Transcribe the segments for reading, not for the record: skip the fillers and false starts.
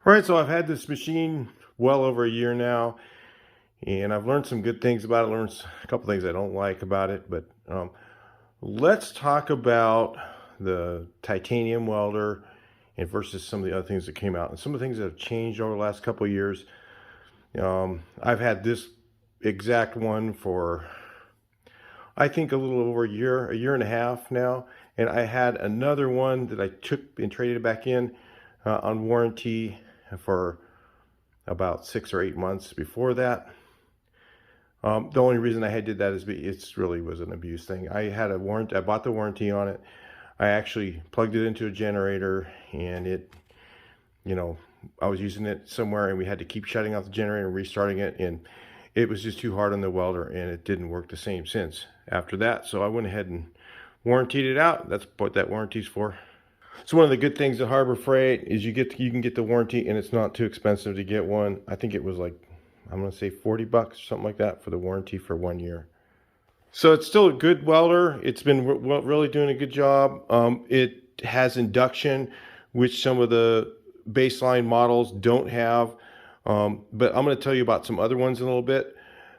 All right, so I've had this machine well over a year now, and I've learned some good things about it. Learned a couple things I don't like about it, but let's talk about the titanium welder and versus some of the other things that came out and some of the things that have changed over the last couple of years. I've had this exact one for I think a little over a year and a half now, and I had another one that I took and traded back in on warranty for about 6 or 8 months before that. The only reason I did that is it really was an abuse thing. I had a warranty. I bought the warranty on it. I actually plugged it into a generator, and I was using it somewhere, and we had to keep shutting off the generator and restarting it, and it was just too hard on the welder, and it didn't work the same since after that. So I went ahead and warrantied it out. That's what that warranty's for. So one of the good things at Harbor Freight is you can get the warranty, and it's not too expensive to get one. I think it was like, I'm gonna say $40 or something like that for the warranty for 1 year. So it's still a good welder. It's been really doing a good job. It has induction, which some of the baseline models don't have. But I'm going to tell you about some other ones in a little bit.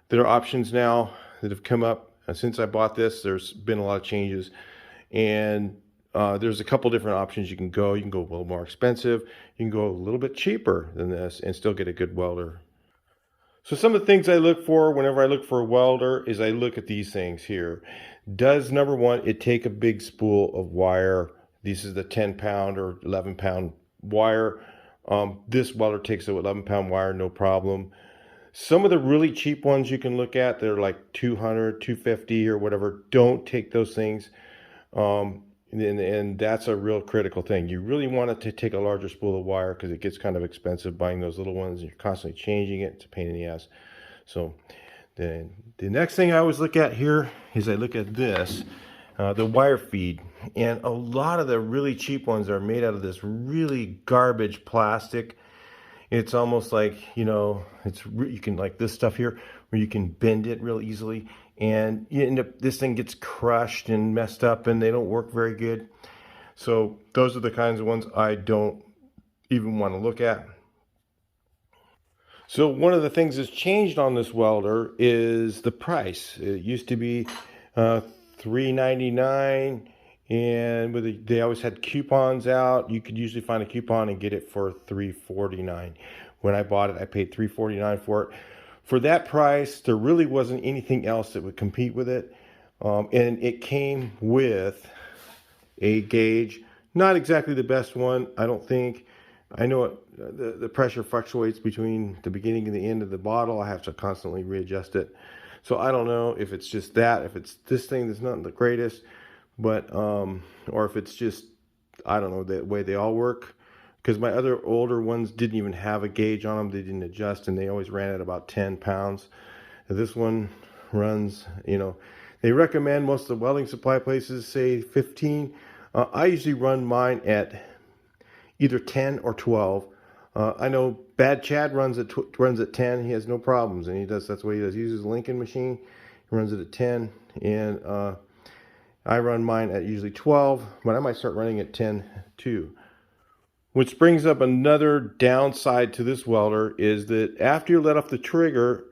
There are options now that have come up since I bought this. There's been a lot of changes, and there's a couple different options you can go. You can go a little more expensive. You can go a little bit cheaper than this and still get a good welder. So some of the things I look for whenever I look for a welder is I look at these things here. Does, number one, it take a big spool of wire? This is the 10-pound or 11-pound wire. This welder takes an 11-pound wire, no problem. Some of the really cheap ones you can look at, they're like 200, 250 or whatever. Don't take those things. And that's a real critical thing. You really want it to take a larger spool of wire because it gets kind of expensive buying those little ones. You're constantly changing it. It's a pain in the ass. So then the next thing I always look at here is I look at this, the wire feed. And a lot of the really cheap ones are made out of this really garbage plastic. It's almost like, you can, like this stuff here, where you can bend it real easily, and you end up, this thing gets crushed and messed up, and they don't work very good. So those are the kinds of ones I don't even want to look at. So one of the things that's changed on this welder is the price. It used to be $3.99, and they always had coupons out. You could usually find a coupon and get it for $3.49. When I bought it, I paid $3.49 for it. For that price, there really wasn't anything else that would compete with it. And it came with a gauge, not exactly the best one, I don't think. I know the pressure fluctuates between the beginning and the end of the bottle. I have to constantly readjust it. So I don't know if it's just that, if it's this thing that's not the greatest, but or if it's just, I don't know, the way they all work. Because my other older ones didn't even have a gauge on them. They didn't adjust, and they always ran at about 10 pounds. This one runs, they recommend, most of the welding supply places say 15. I usually run mine at either 10 or 12. I know Bad Chad runs at 10. He has no problems, and that's what he does. He uses a Lincoln machine. He runs it at 10, and I run mine at usually 12, but I might start running at 10 too. Which brings up another downside to this welder is that after you let off the trigger,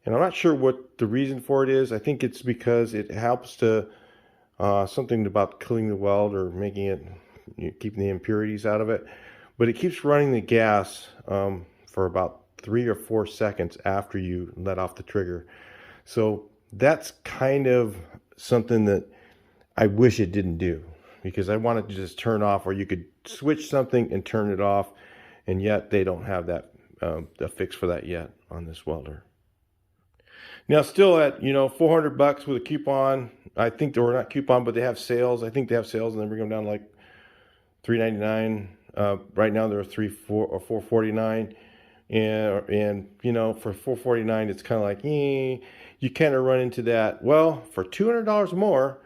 and I'm not sure what the reason for it is. I think it's because it helps to something about cooling the weld or making it, keeping the impurities out of it. But it keeps running the gas for about 3 or 4 seconds after you let off the trigger. So that's kind of something that I wish it didn't do, because I want it to just turn off, or you could switch something and turn it off, and yet they don't have that a fix for that yet on this welder. Now, still at $400 with a coupon. I think they were not coupon, but they have sales. I think they have sales, and they bring them down to like $3.99. Right now they're $4.49, and for $4.49 it's kind of like you kind of run into that. Well, for $200 more,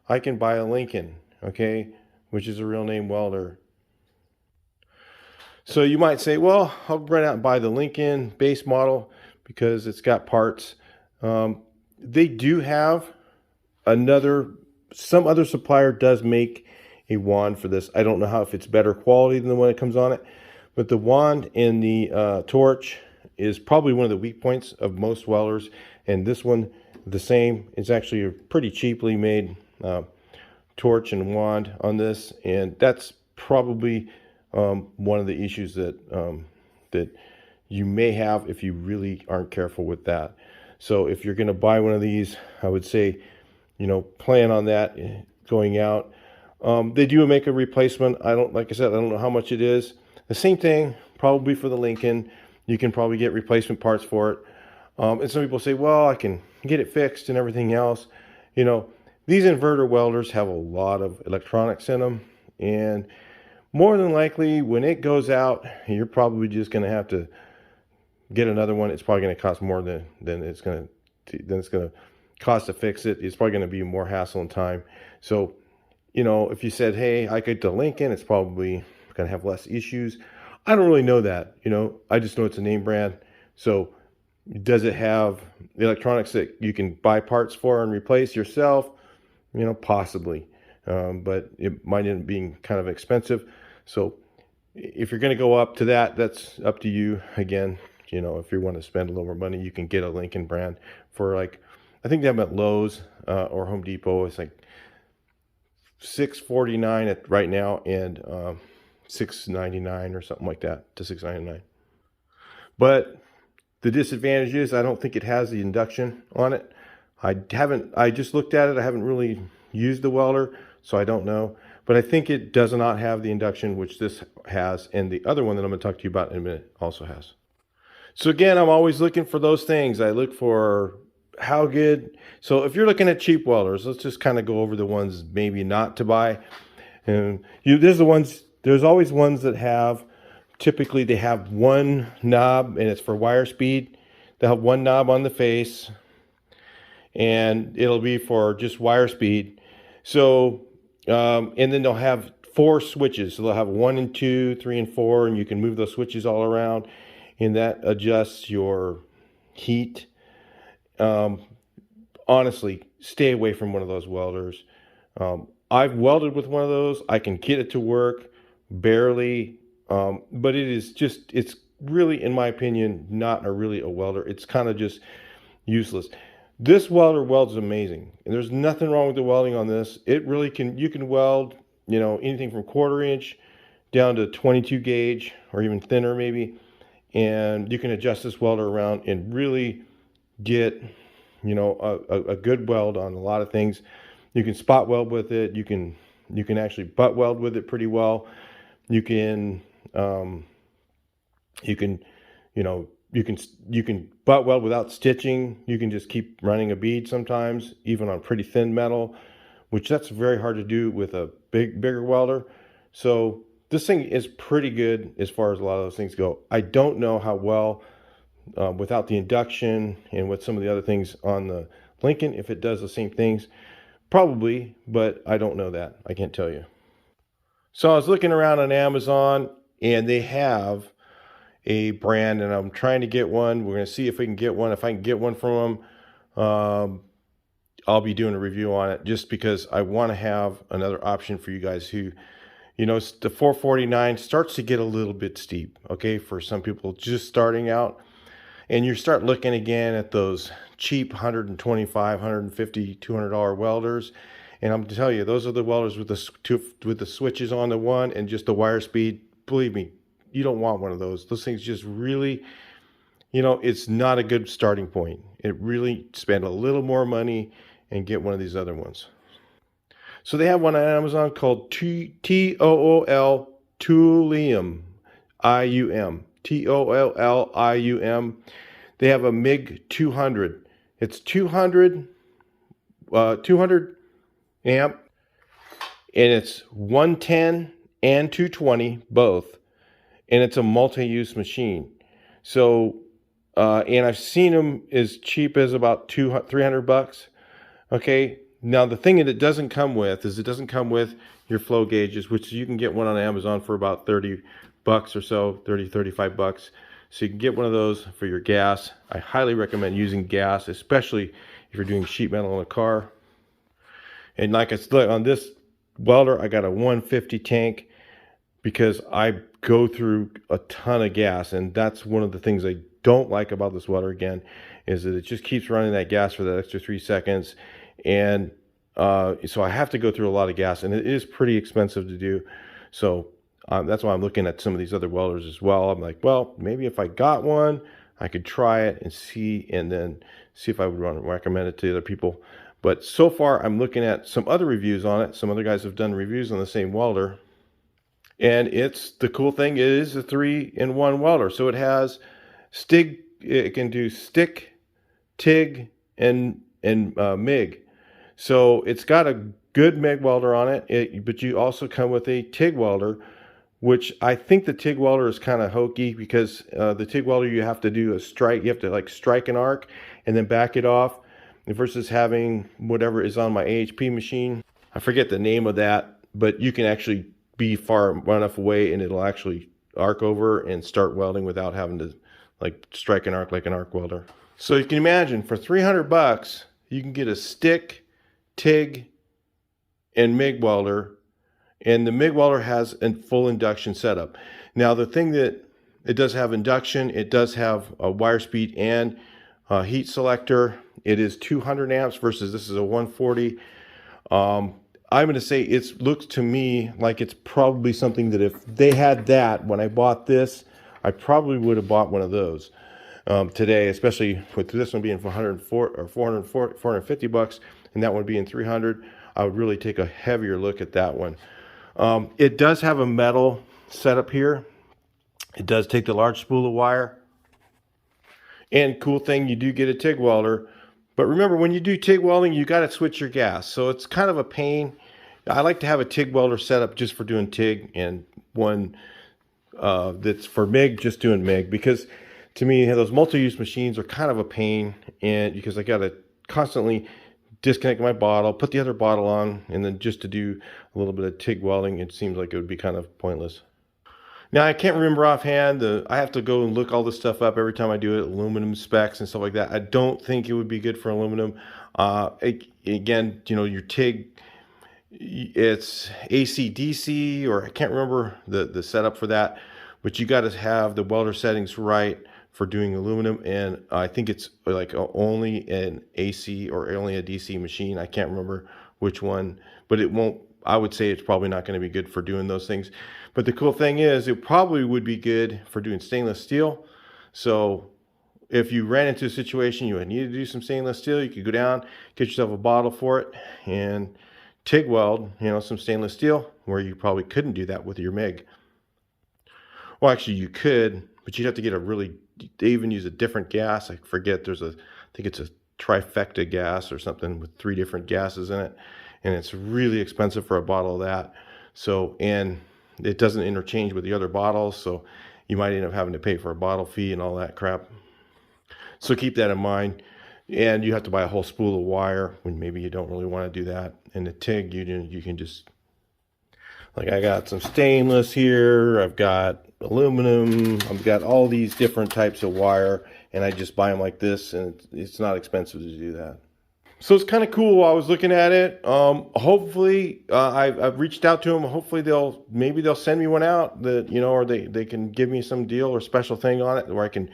I can buy a Lincoln, okay, which is a real name welder. So you might say, well, I'll run out and buy the Lincoln base model because it's got parts. They do have some other supplier does make a wand for this. I don't know if it's better quality than the one that comes on it, But the wand and the torch is probably one of the weak points of most welders. And this one, the same. It's actually a pretty cheaply made torch and wand on this. And that's probably one of the issues that that you may have if you really aren't careful with that. So if you're going to buy one of these, I would say, plan on that going out. They do make a replacement. Like I said, I don't know how much it is. The same thing probably for the Lincoln. You can probably get replacement parts for it. And some people say, well, I can get it fixed and everything else. These inverter welders have a lot of electronics in them, and more than likely when it goes out, you're probably just going to have to get another one. It's probably going to cost more than it's going to cost to fix it. It's probably going to be more hassle and time. So, if you said, hey, I get the Lincoln, it's probably going to have less issues. I don't really know that. I just know it's a name brand. So does it have electronics that you can buy parts for and replace yourself? Possibly. But it might end up being kind of expensive. So if you're going to go up to that, that's up to you. Again, if you want to spend a little more money, you can get a Lincoln brand for I think they have them at Lowe's or Home Depot. It's like $649 right now, and $699 or something like that to $699. But the disadvantage is I don't think it has the induction on it. I just looked at it. I haven't really used the welder, so I don't know. But I think it does not have the induction, which this has, and the other one that I'm going to talk to you about in a minute also has. So again, I'm always looking for those things. I look for how good. So if you're looking at cheap welders, let's just kind of go over the ones maybe not to buy. And there's always ones that typically they have one knob, and it's for wire speed. They'll have one knob on the face, and it'll be for just wire speed. So, and then they'll have 4 switches. So they'll have 1 and 2, 3 and 4, and you can move those switches all around, and that adjusts your heat. Honestly, stay away from one of those welders. I've welded with one of those. I can get it to work barely, but it's really, in my opinion, not really a welder. It's kind of just useless. This welder welds amazing, and there's nothing wrong with the welding on this. It really you can weld, anything from 1/4 inch down to 22 gauge or even thinner maybe, and you can adjust this welder around and really get, a good weld on a lot of things. You can spot weld with it. You can actually butt weld with it pretty well. You can butt weld without stitching. You can just keep running a bead sometimes, even on pretty thin metal, which that's very hard to do with a bigger welder. So this thing is pretty good as far as a lot of those things go. I don't know how well without the induction and with some of the other things on the Lincoln, if it does the same things. Probably, but I don't know that. I can't tell you. So I was looking around on Amazon, and they have a brand, and I'm trying to get one. We're going to see if we can get one. If I can get one from them, I'll be doing a review on it, just because I want to have another option for you guys who, the $449 starts to get a little bit steep, okay, for some people just starting out. And you start looking again at those cheap $125, $150, $200 welders. And I'm to tell you, those are the welders with the switches on the one and just the wire speed. Believe me, you don't want one of those. Those things just really, it's not a good starting point. It really, spend a little more money and get one of these other ones. So they have one on Amazon called Tool, Tooliom, I-U-M. Toolium. They have a MIG 200. It's 200 amp, and it's 110 and 220 both, and it's a multi-use machine. So and I've seen them as cheap as about $300. Okay, now the thing that it doesn't come with is your flow gauges, which you can get one on Amazon for about $30 or so, 30, $35. So you can get one of those for your gas. I highly recommend using gas, especially if you're doing sheet metal in a car. And like I said, on this welder, I got a 150 tank. because I go through a ton of gas, and that's one of the things I don't like about this welder again, is that it just keeps running that gas for that extra 3 seconds. And so I have to go through a lot of gas, and it is pretty expensive to do. So that's why I'm looking at some of these other welders as well. I'm like, well, maybe if I got one, I could try it and see, and then see if I would recommend it to other people. But so far, I'm looking at some other reviews on it. Some other guys have done reviews on the same welder. And the cool thing is a 3-in-1 welder. So it has it can do stick, TIG, and MIG. So it's got a good MIG welder on it, but you also come with a TIG welder, which I think the TIG welder is kind of hokey, because the TIG welder, you have to do a strike. You have to like strike an arc and then back it off, versus having whatever is on my AHP machine. I forget the name of that, but you can actually be far enough away and it'll actually arc over and start welding without having to like strike an arc like an arc welder. So you can imagine, for 300 bucks, you can get a stick, TIG, and MIG welder. And the MIG welder has a full induction setup. Now, the thing that it does have induction, it does have a wire speed and heat selector. It is 200 amps versus this is a 140. I'm going to say it looks to me like it's probably something that if they had that when I bought this, I probably would have bought one of those today, especially with this one being for 450 bucks and that one being 300. I would really take a heavier look at that one. It does have a metal setup here. It does take the large spool of wire. And cool thing, you do get a TIG welder. But remember, when you do TIG welding, you got to switch your gas. So it's kind of a pain. I like to have a TIG welder set up just for doing TIG, and one that's for MIG, just doing MIG. Because to me, those multi-use machines are kind of a pain, and because I got to constantly disconnect my bottle, put the other bottle on, and then just to do a little bit of TIG welding, it seems like it would be kind of pointless. Now, I can't remember offhand. I have to go and look all this stuff up every time I do it, aluminum specs and stuff like that. I don't think it would be good for aluminum. Again, you know, your TIG, it's AC DC, or I can't remember the setup for that, but you got to have the welder settings right for doing aluminum. And I think it's like only an AC or only a DC machine. I can't remember which one, but it won't. I would say it's probably not going to be good for doing those things. But the cool thing is, it probably would be good for doing stainless steel. So if you ran into a situation you would need to do some stainless steel, you could go down, get yourself a bottle for it, and TIG weld, you know, some stainless steel, where you probably couldn't do that with your MIG. Well, actually you could, but you'd have to get they even use a different gas. I forget, I think it's a trifecta gas or something with 3 different gases in it. And it's really expensive for a bottle of that. So, and it doesn't interchange with the other bottles, so you might end up having to pay for a bottle fee and all that crap. So keep that in mind. And you have to buy a whole spool of wire when maybe you don't really want to do that. And the TIG, you can just, like, I got some stainless here, I've got aluminum, I've got all these different types of wire, and I just buy them like this, and it's not expensive to do that. So it's kind of cool while I was looking at it. Hopefully, I've reached out to them. Hopefully maybe they'll send me one out that, you know, or they can give me some deal or special thing on it where I can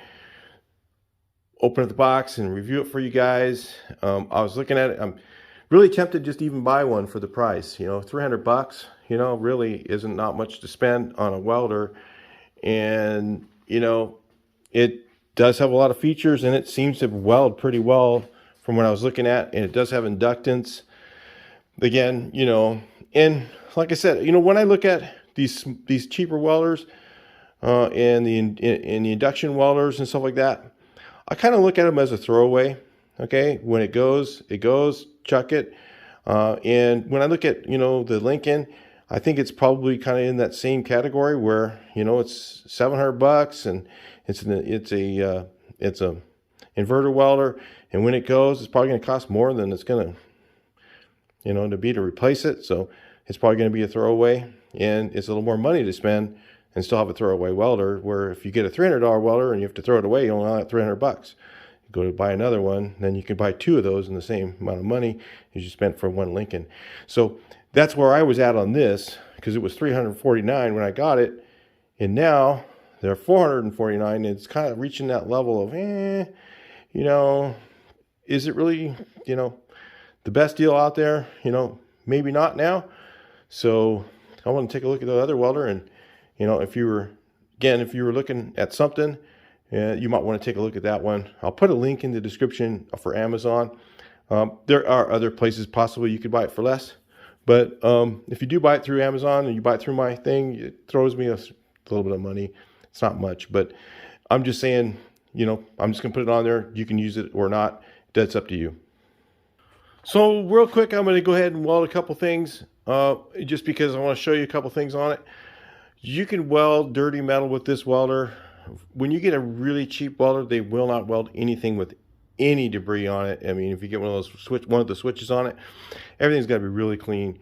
open up the box and review it for you guys. I was looking at it. I'm really tempted just to even buy one for the price. You know, 300 bucks, you know, really isn't not much to spend on a welder. And, you know, it does have a lot of features, and it seems to weld pretty well from what I was looking at, and it does have inductance. Again, you know, and like I said, you know, when I look at these cheaper welders and the induction welders and stuff like that, I kind of look at them as a throwaway. Okay, when it goes, chuck it. And when I look at, you know, the Lincoln, I think it's probably kind of in that same category where, you know, it's 700 bucks and it's a inverter welder. And when it goes, it's probably going to cost more than it's going to, you know, to replace it. So it's probably going to be a throwaway, and it's a little more money to spend and still have a throwaway welder, where if you get a $300 welder and you have to throw it away, you only have 300 bucks. You go to buy another one, then you can buy 2 of those in the same amount of money as you spent for one Lincoln. So that's where I was at on this, because it was $349 when I got it, and now they're $449, and it's kind of reaching that level of, you know, is it really, you know, the best deal out there? You know, maybe not now. So I want to take a look at the other welder, and, you know, if you were looking at something, you might want to take a look at that one. I'll put a link in the description for Amazon. There are other places possibly you could buy it for less. But if you do buy it through Amazon and you buy it through my thing, it throws me a little bit of money. It's not much, but I'm just saying, you know, I'm just going to put it on there. You can use it or not. That's up to you. So real quick, I'm going to go ahead and weld a couple things just because I want to show you a couple things on it. You can weld dirty metal with this welder. When you get a really cheap welder, they will not weld anything with any debris on it. I mean, if you get one of the switches on it, everything's got to be really clean,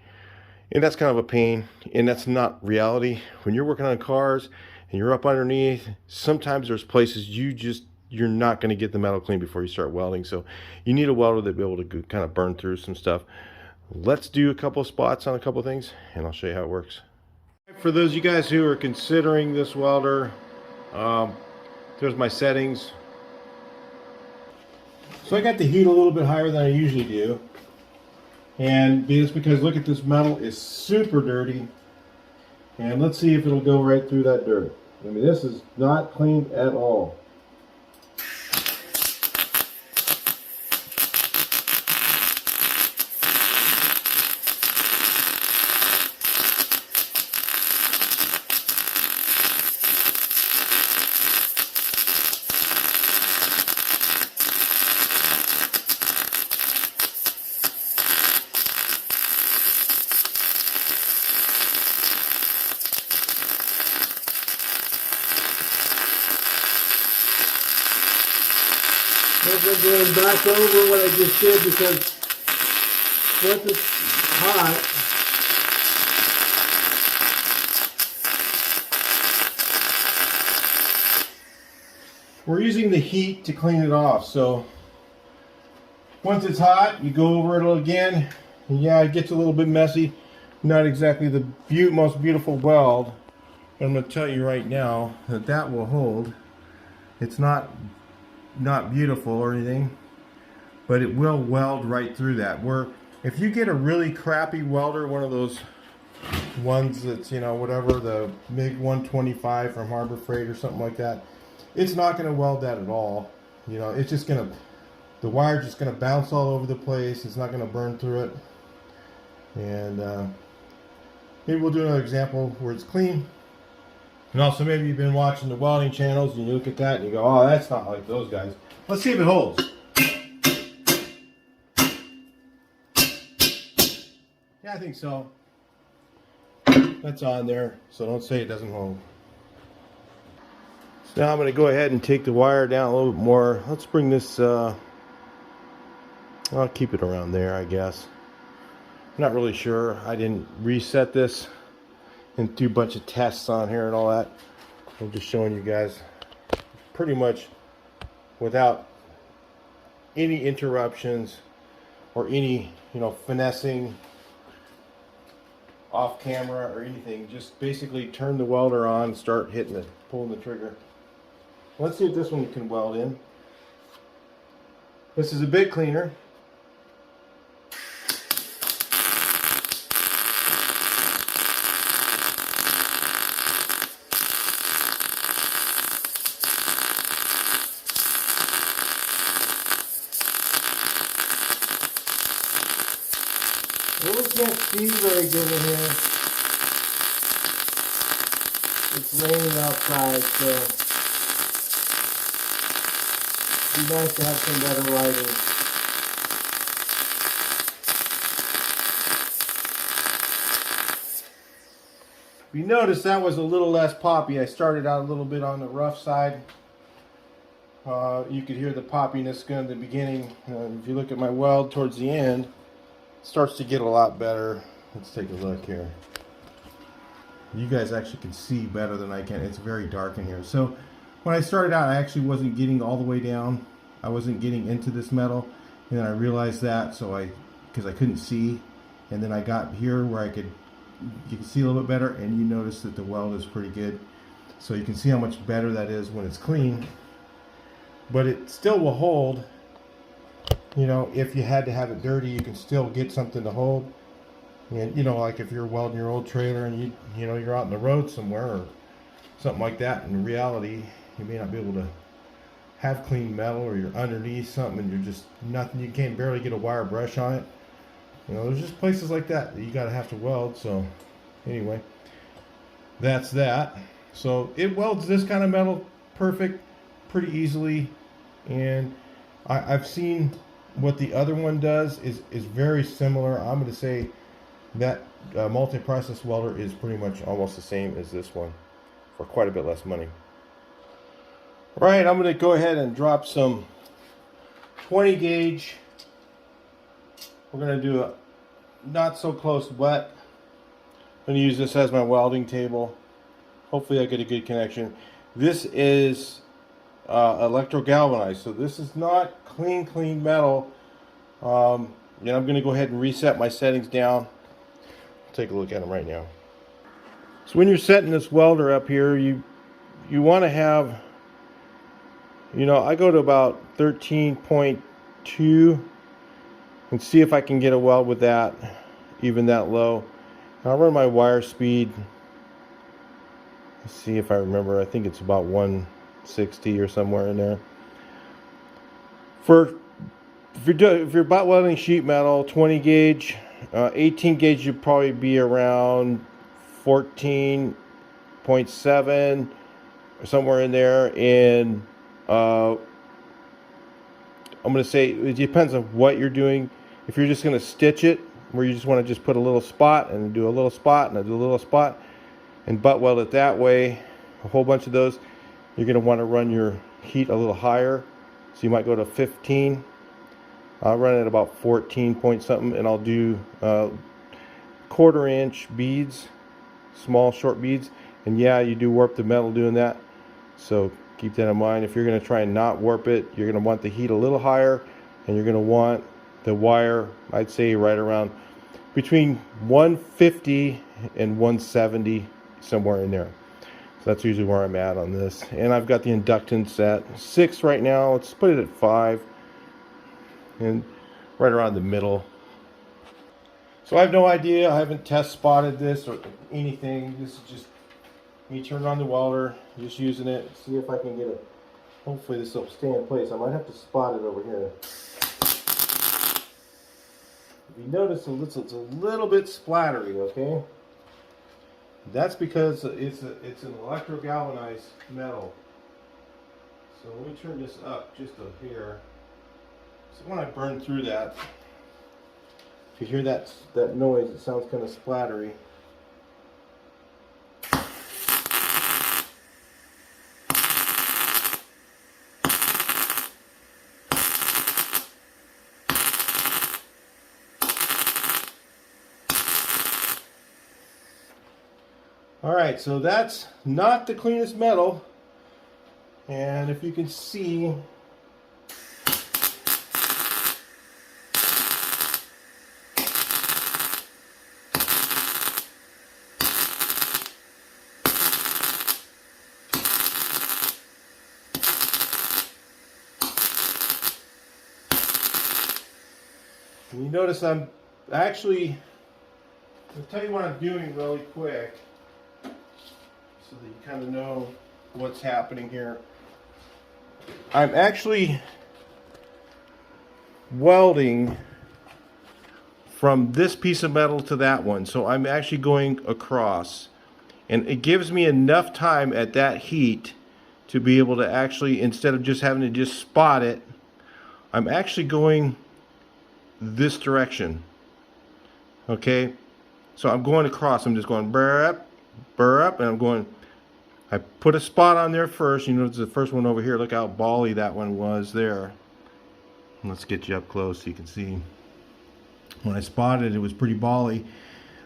and that's kind of a pain, and that's not reality. When you're working on cars and you're up underneath, sometimes there's places you're not going to get the metal clean before you start welding. So you need a welder that'll be able to kind of burn through some stuff. Let's do a couple of spots on a couple of things, and I'll show you how it works. For those of you guys who are considering this welder, there's my settings. So I got the heat a little bit higher than I usually do, and it's because, look at, this metal is super dirty, and let's see if it'll go right through that dirt. I mean, this is not clean at all. I'm going back over what I just did, because once it's hot, we're using the heat to clean it off. So once it's hot, you go over it again, and yeah, it gets a little bit messy. Not exactly the most beautiful weld. But I'm going to tell you right now that that will hold. It's not beautiful or anything, but it will weld right through that. Where if you get a really crappy welder, one of those ones that's, you know, whatever, the MiG 125 from Harbor Freight or something like that, it's not going to weld that at all. You know, it's just going to, the wire's just going to bounce all over the place. It's not going to burn through it. And maybe we'll do another example where it's clean. And also, maybe you've been watching the welding channels and you look at that and you go, oh, that's not like those guys. Let's see if it holds. Yeah, I think so. That's on there, so don't say it doesn't hold. So now I'm going to go ahead and take the wire down a little bit more. Let's bring this, I'll keep it around there, I guess. I'm not really sure. I didn't reset this and do a bunch of tests on here and all that. I'm just showing you guys pretty much without any interruptions or any, you know, finessing off camera or anything. Just basically turn the welder on, start hitting it, pulling the trigger. Let's see if this one can weld in. This is a bit cleaner. Really can't see very good in here. It's raining outside, so it'd be nice to have some better lighting. If you notice, that was a little less poppy. I started out a little bit on the rough side. You could hear the poppiness going in the beginning. If you look at my weld towards the end, starts to get a lot better. Let's take a look here. You guys actually can see better than I can. It's very dark in here. So when I started out, I actually wasn't getting all the way down. I wasn't getting into this metal, and then I realized that, so because I couldn't see, and then I got here where I could you can see a little bit better, and you notice that the weld is pretty good. So you can see how much better that is when it's clean. But it still will hold. You know, if you had to have it dirty, you can still get something to hold. And you know, like if you're welding your old trailer and you know, you're out on the road somewhere or something like that, in reality, you may not be able to have clean metal, or you're underneath something and you're just nothing, you can't barely get a wire brush on it. You know, there's just places like that you gotta have to weld. So anyway, that's that. So it welds this kind of metal perfect, pretty easily. And I've seen what the other one does is very similar. I'm going to say that multi-process welder is pretty much almost the same as this one for quite a bit less money. All right, I'm going to go ahead and drop some 20 gauge. We're going to do a not so close wet. I'm going to use this as my welding table. Hopefully I get a good connection. This is electro galvanized, so this is not clean metal. And I'm going to go ahead and reset my settings down. I'll take a look at them right now. So when you're setting this welder up here, you want to have, you know, I go to about 13.2 and see if I can get a weld with that, even that low. And I'll run my wire speed. Let's see if I remember. I think it's about 160 or somewhere in there. If you're butt welding sheet metal, 20 gauge, 18 gauge, you'd probably be around 14.7 or somewhere in there. And I'm going to say it depends on what you're doing. If you're just going to stitch it, where you just want to just put a little spot and do a little spot and do a little spot and butt weld it that way, a whole bunch of those, you're going to want to run your heat a little higher. So you might go to 15. I'll run it about 14 point something, and I'll do 1/4 inch beads, small short beads. And yeah, you do warp the metal doing that, so keep that in mind. If you're going to try and not warp it, you're going to want the heat a little higher, and you're going to want the wire, I'd say right around between 150 and 170, somewhere in there. So that's usually where I'm at on this. And I've got the inductance at 6 right now. Let's put it at 5 and right around the middle. So I have no idea. I haven't test spotted this or anything. This is just me turning on the welder, just using it, see if I can get it. Hopefully this will stay in place. I might have to spot it over here. If you notice, it's a little bit splattery, okay? That's because it's an electro galvanized metal. So let me turn this up just a hair. So when I burn through that, if you hear that noise, it sounds kind of splattery. Alright, so that's not the cleanest metal, and if you can see, you notice I'm actually, I'll tell you what I'm doing really quick, so that you kind of know what's happening here. I'm actually welding from this piece of metal to that one. So I'm actually going across. And it gives me enough time at that heat to be able to actually, instead of just having to just spot it, I'm actually going this direction. Okay? So I'm going across. I'm just going burr up, and I'm going, I put a spot on there first. You notice the first one over here, look how bally that one was there. Let's get you up close so you can see. When I spotted it was pretty bally.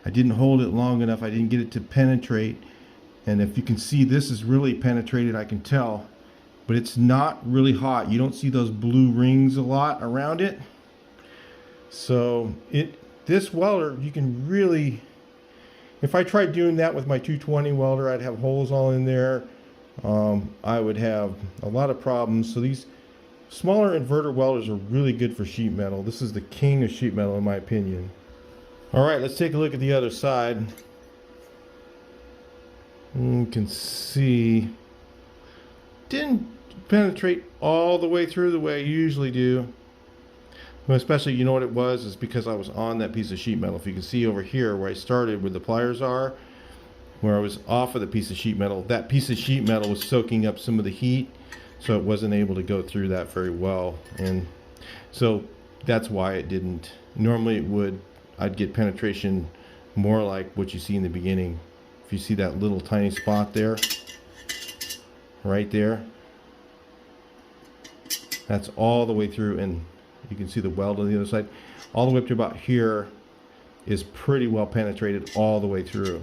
I didn't hold it long enough. I didn't get it to penetrate. And if you can see, this is really penetrated, I can tell. But it's not really hot. You don't see those blue rings a lot around it. So this welder, you can really, If I tried doing that with my 220 welder, I'd have holes all in there. I would have a lot of problems. So these smaller inverter welders are really good for sheet metal. This is the king of sheet metal in my opinion. All right, let's take a look at the other side. You can see didn't penetrate all the way through the way I usually do. Well, especially, you know what it was? It's because I was on that piece of sheet metal. If you can see over here where I started, where the pliers are, where I was off of the piece of sheet metal, that piece of sheet metal was soaking up some of the heat, so it wasn't able to go through that very well. And so that's why it didn't. Normally it would. I'd get penetration more like what you see in the beginning. If you see that little tiny spot there, right there, that's all the way through, and you can see the weld on the other side. All the way up to about here is pretty well penetrated all the way through.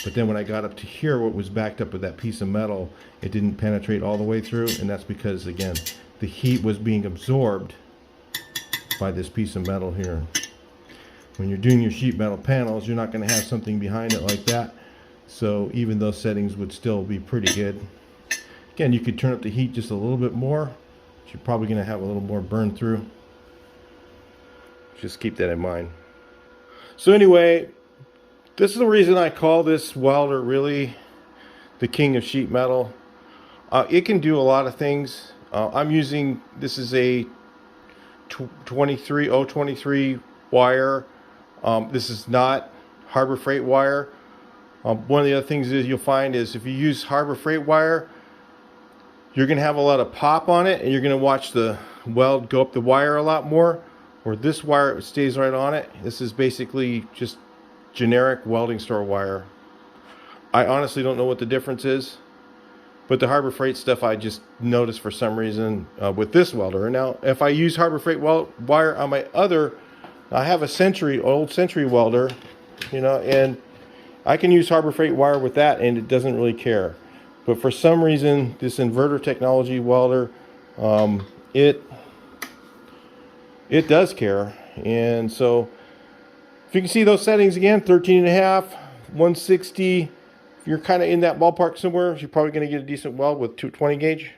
But then when I got up to here, what was backed up with that piece of metal, it didn't penetrate all the way through, and that's because, again, the heat was being absorbed by this piece of metal here. When you're doing your sheet metal panels, you're not going to have something behind it like that, so even those settings would still be pretty good. Again, you could turn up the heat just a little bit more, but you're probably going to have a little more burn through. Just keep that in mind. So anyway, this is the reason I call this welder really the king of sheet metal. It can do a lot of things. I'm using, this is a 023 wire. This is not Harbor Freight wire. One of the other things is you'll find is if you use Harbor Freight wire, you're going to have a lot of pop on it, and you're going to watch the weld go up the wire a lot more. Or this wire stays right on it. This is basically just generic welding store wire. I honestly don't know what the difference is, but the Harbor Freight stuff I just noticed for some reason with this welder. And now if I use Harbor Freight wire on my other, I have a old Century welder, you know, and I can use Harbor Freight wire with that and it doesn't really care. But for some reason, this inverter technology welder, it does care. And so if you can see those settings again, 13.5, 160, if you're kind of in that ballpark somewhere, you're probably going to get a decent weld with 220 gauge.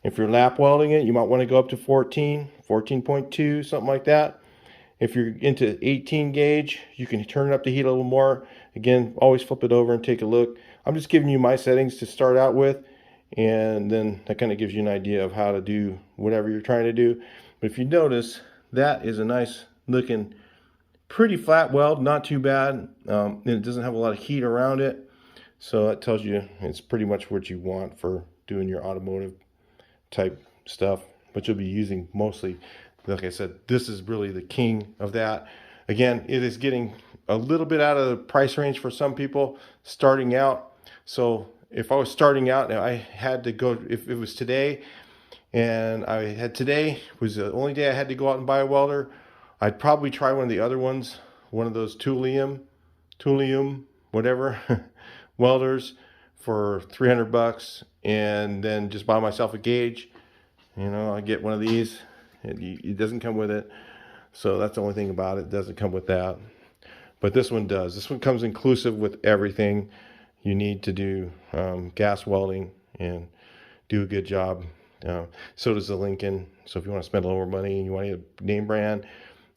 If you're lap welding it, you might want to go up to 14, 14.2, something like that. If you're into 18 gauge, you can turn up the heat a little more. Again, always flip it over and take a look. I'm just giving you my settings to start out with, and then that kind of gives you an idea of how to do whatever you're trying to do. But if you notice, that is a nice looking, pretty flat weld, not too bad. And it doesn't have a lot of heat around it. So that tells you it's pretty much what you want for doing your automotive type stuff, but you'll be using mostly, like I said, this is really the king of that. Again, it is getting a little bit out of the price range for some people starting out. So if I was starting out and I had to go, if it was today, and today was the only day I had to go out and buy a welder, I'd probably try one of the other ones, one of those Tooliom, whatever, welders for $300, and then just buy myself a gauge. You know, I get one of these. It doesn't come with it, so that's the only thing about it. It doesn't come with that, but this one does. This one comes inclusive with everything you need to do gas welding and do a good job. So does the Lincoln. So if you want to spend a little more money and you want to get a name brand,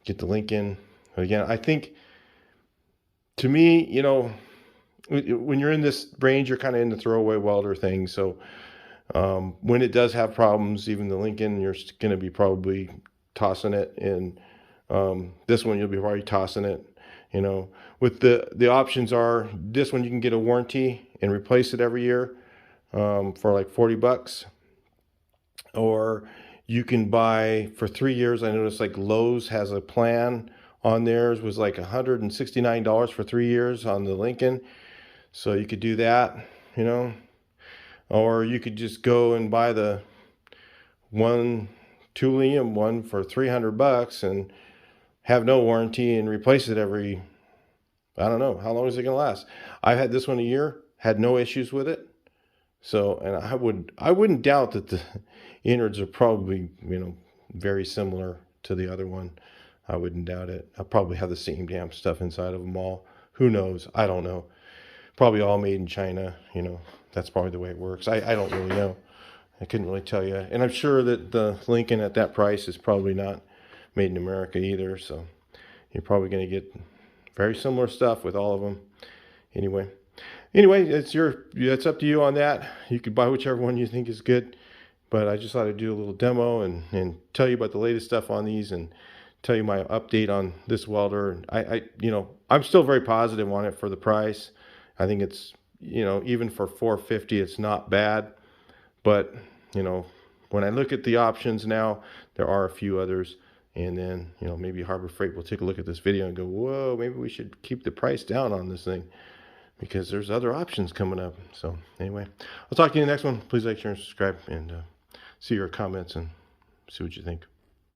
get the Lincoln. But again, I think, to me, you know, when you're in this range, you're kind of in the throwaway welder thing. So when it does have problems, even the Lincoln, you're going to be probably tossing it. And this one, you'll be probably tossing it. You know, with the options are, this one you can get a warranty and replace it every year for like $40. Or you can buy for 3 years. I noticed like Lowe's has a plan on theirs, was like $169 for 3 years on the Lincoln. So you could do that, you know. Or you could just go and buy the one Tooliom one for $300 and have no warranty and replace it every, I don't know, how long is it going to last? I've had this one a year, had no issues with it. So, and I wouldn't doubt that the innards are probably, you know, very similar to the other one. I wouldn't doubt it. I'll probably have the same damn stuff inside of them all. Who knows? I don't know. Probably all made in China, you know. That's probably the way it works. I don't really know. I couldn't really tell you. And I'm sure that the Lincoln at that price is probably not made in America either. So you're probably going to get very similar stuff with all of them. Anyway, it's up to you on that. You could buy whichever one you think is good. But I just thought I'd do a little demo and tell you about the latest stuff on these and tell you my update on this welder. I'm still very positive on it for the price. I think it's, even for $450, it's not bad. But, when I look at the options now, there are a few others. And then, maybe Harbor Freight will take a look at this video and go, whoa, maybe we should keep the price down on this thing, because there's other options coming up. So anyway, I'll talk to you in the next one. Please like, share, and subscribe, and see your comments and see what you think.